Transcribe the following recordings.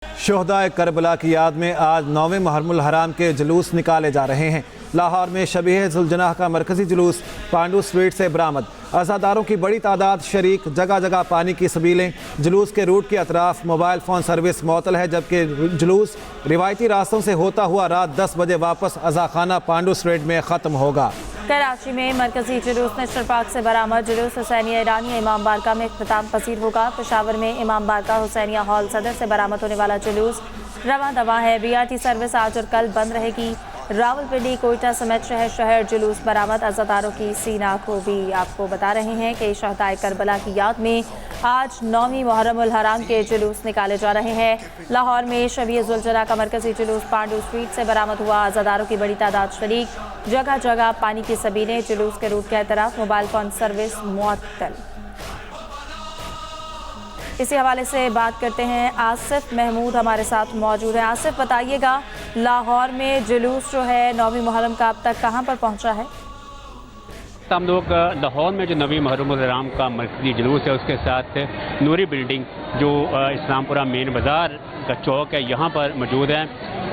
شہدائے کربلا کی یاد میں آج 9ویں محرم الحرام کے جلوس نکالے جا رہے ہیں۔ لاہور میں شبیہ ذوالجناح کا مرکزی جلوس پانڈو اسٹریٹ سے برآمد۔ عزاداروں کی بڑی تعداد شریک، جگہ جگہ پانی کی سبیلیں۔ جلوس کے روٹ کے اطراف موبائل فون سروس معطل ہے، جبکہ جلوس روایتی راستوں سے ہوتا ہوا رات 10 بجے واپس عزاخانہ پانڈو اسٹریٹ میں ختم ہوگا۔ کراچی میں مرکزی جلوس نیشنل پارک سے برآمد۔ جلوس حسینیہ ایرانی امام بارگاہ میں اختتام پذیر ہوگا۔ پشاور میں امام بارگاہ حسینیہ ہال صدر سے برآمد ہونے والا جلوس رواں دواں ہے۔ BRT سروس آج اور کل بند رہے گی۔ راولپنڈی، کوئٹہ سمیت شہر شہر جلوس برآمد۔ عزاداروں کی سینا کو بھی آپ کو بتا رہے ہیں کہ شہدائے کربلا کی یاد میں آج 9ویں محرم الحرام کے جلوس نکالے جا رہے ہیں۔ لاہور میں شبیہ ذوالجناح کا مرکزی جلوس پانڈو اسٹریٹ سے برآمد ہوا۔ عزاداروں کی بڑی تعداد شریک، جگہ جگہ پانی کی سبیلیں۔ جلوس کے روٹ کے اطراف موبائل فون سروس معطل۔ اسی حوالے سے بات کرتے ہیں، آصف محمود ہمارے ساتھ موجود ہیں۔ آصف، بتائیے گا لاہور میں جلوس جو ہے 9ویں محرم کا اب تک کہاں پر پہنچا ہے؟ ہم لوگ لاہور میں جو 9ویں محرم الحرام کا مرکزی جلوس ہے، اس کے ساتھ نوری بلڈنگ جو اسلام پورہ مین بازار کا چوک ہے، یہاں پر موجود ہیں۔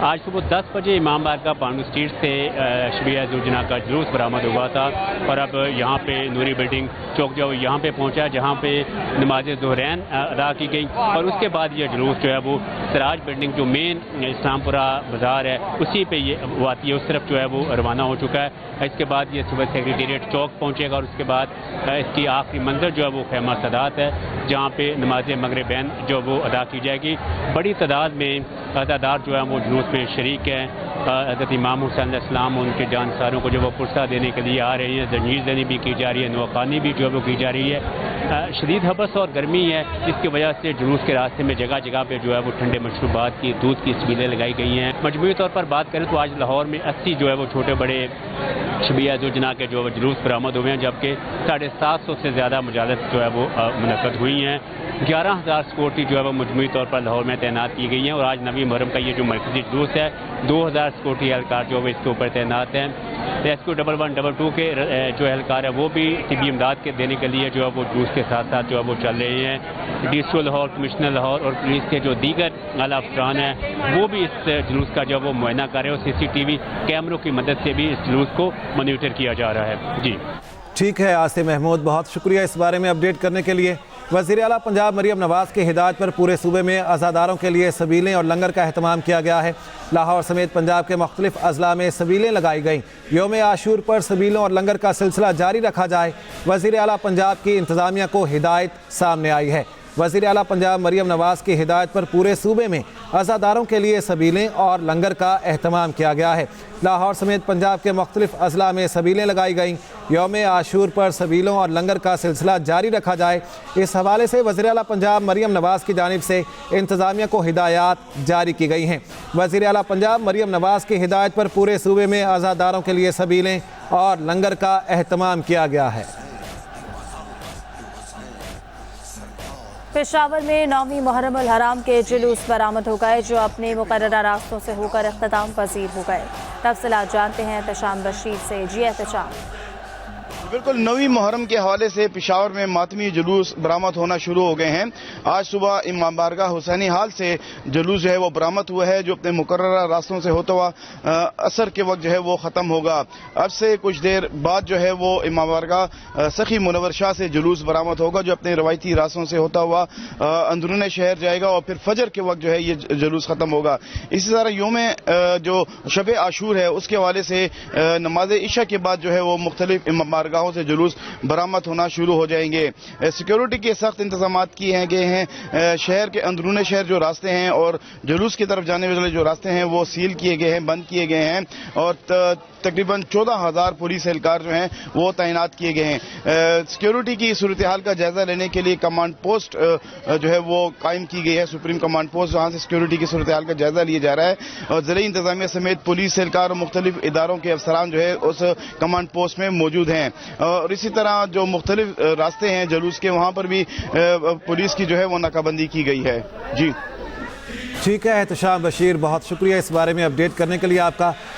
آج صبح 10 بجے امام بارگاہ پانڈو اسٹریٹ سے شبیہ ذوالجناح کا جلوس برآمد ہوا تھا، اور اب یہاں پہ نوری بلڈنگ چوک جو یہاں پہ پہنچا، جہاں پہ نماز ظہرین ادا کی گئی، اور اس کے بعد یہ جلوس جو ہے وہ سراج بلڈنگ جو مین اسلام پورہ بازار ہے اسی پہ یہ وہ آتی ہے، اس طرف جو ہے وہ روانہ ہو چکا ہے۔ اس کے بعد یہ صبح سیکریٹریٹ چوک پہنچے گا، اور اس کے بعد اس کی آخری منزل جو ہے وہ خیمہ سادات ہے، جہاں پہ نماز مغربین جو وہ ادا کی جائے گی۔ بڑی تعداد میں عزادار جو ہے وہ جلوس میں شریک ہیں۔ حضرت امام حسین علیہ السلام ان کے جانساروں کو جو وہ پرسہ دینے کے لیے آ رہے ہیں، زنجیر زنی بھی کی جا رہی ہے، نوخانی بھی جو ہے وہ کی جا رہی ہے۔ شدید حبس اور گرمی ہے، جس کی وجہ سے جلوس کے راستے میں جگہ جگہ پہ جو ہے وہ ٹھنڈے مشروبات کی، دودھ کی سبیلیں لگائی گئی ہیں۔ مجموعی طور پر بات کریں تو آج لاہور میں 80 جو ہے وہ چھوٹے بڑے شبیہ ذوالجناح کے جو جلوس برآمد ہوئے ہیں، جبکہ 750 سے زیادہ مجالس جو ہے وہ منعقد ہوئی ہیں۔ 11,000 سیکورٹی جو ہے وہ مجموعی طور پر لاہور میں تعینات کی گئی ہیں، اور آج 9ویں محرم کا یہ جو مرکزی جلوس ہے 2,000 سیکورٹی اہلکار جو ہے اس کے اوپر تعینات ہیں۔ ریسکیو 1112 کے جو اہلکار ہے وہ بھی طبی امداد کے دینے کے لیے جو ہے وہ جلوس کے ساتھ ساتھ جو ہے وہ چل رہے ہیں۔ DCO لاہور، کمشنر لاہور اور پولیس کے جو دیگر اعلیٰ افسران ہیں وہ بھی اس جلوس کا جو وہ معائنہ کر رہے ہیں، اور CCTV کیمروں کی مدد سے بھی اس جلوس کو مانیٹر کیا جا رہا ہے۔ جی ٹھیک ہے آصف محمود، بہت شکریہ اس بارے میں اپڈیٹ کرنے کے لیے۔ وزیر اعلیٰ پنجاب مریم نواز کی ہدایت پر پورے صوبے میں عزاداروں کے لیے سبیلیں اور لنگر کا اہتمام کیا گیا ہے۔ لاہور سمیت پنجاب کے مختلف اضلاع میں سبیلیں لگائی گئیں۔ یوم عاشور پر سبیلوں اور لنگر کا سلسلہ جاری رکھا جائے، وزیر اعلیٰ پنجاب کی انتظامیہ کو ہدایت سامنے آئی ہے۔ وزیر اعلیٰ پنجاب مریم نواز کی ہدایت پر پورے صوبے میں عزاداروں کے لیے سبیلیں اور لنگر کا اہتمام کیا گیا ہے۔ لاہور سمیت پنجاب کے مختلف اضلاع میں سبیلیں لگائی گئیں۔ یوم عاشور پر سبیلوں اور لنگر کا سلسلہ جاری رکھا جائے، اس حوالے سے وزیر اعلیٰ پنجاب مریم نواز کی جانب سے انتظامیہ کو ہدایات جاری کی گئی ہیں۔ وزیر اعلیٰ پنجاب مریم نواز کی ہدایت پر پورے صوبے میں عزاداروں کے لیے سبیلیں اور لنگر کا اہتمام کیا گیا ہے۔ پشاور میں 9ویں محرم الحرام کے جلوس برآمد ہو گئے، جو اپنے مقررہ راستوں سے ہو کر اختتام پذیر ہو گئے۔ تفصیلات جانتے ہیں احتشام بشیر سے۔ جی احتشام۔ بالکل 9ویں محرم کے حوالے سے پشاور میں ماتمی جلوس برآمد ہونا شروع ہو گئے ہیں۔ آج صبح امام بارگاہ حسینی ہال سے جلوس جو ہے وہ برآمد ہوا ہے، جو اپنے مقررہ راستوں سے ہوتا ہوا عصر کے وقت جو ہے وہ ختم ہوگا۔ اب سے کچھ دیر بعد جو ہے وہ امام بارگاہ سخی منور شاہ سے جلوس برآمد ہوگا، جو اپنے روایتی راستوں سے ہوتا ہوا اندرون شہر جائے گا، اور پھر فجر کے وقت جو ہے یہ جلوس ختم ہوگا۔ اسی طرح یوم جو شب عاشور ہے اس کے حوالے سے نماز عشاء کے بعد جو ہے وہ مختلف امام بارگاہ سے جلوس برآمد ہونا شروع ہو جائیں گے۔ سیکیورٹی کے سخت انتظامات کیے گئے ہیں۔ شہر کے اندرون شہر جو راستے ہیں اور جلوس کی طرف جانے والے جو راستے ہیں وہ سیل کیے گئے ہیں، بند کیے گئے ہیں، اور تقریباً 14,000 پولیس اہلکار جو ہیں وہ تعینات کیے گئے ہیں۔ سیکیورٹی کی صورتحال کا جائزہ لینے کے لیے کمانڈ پوسٹ جو ہے وہ قائم کی گئی ہے، سپریم کمانڈ پوسٹ، جہاں سے سیکیورٹی کی صورتحال کا جائزہ لیا جا رہا ہے، اور ضلعی انتظامیہ سمیت پولیس اہلکار اور مختلف اداروں کے افسران جو ہے اس کمانڈ پوسٹ میں موجود ہیں۔ اور اسی طرح جو مختلف راستے ہیں جلوس کے، وہاں پر بھی پولیس کی جو ہے وہ ناکہ بندی کی گئی ہے۔ جی ٹھیک ہے احتشام بشیر، بہت شکریہ اس بارے میں اپڈیٹ کرنے کے لیے آپ کا۔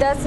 10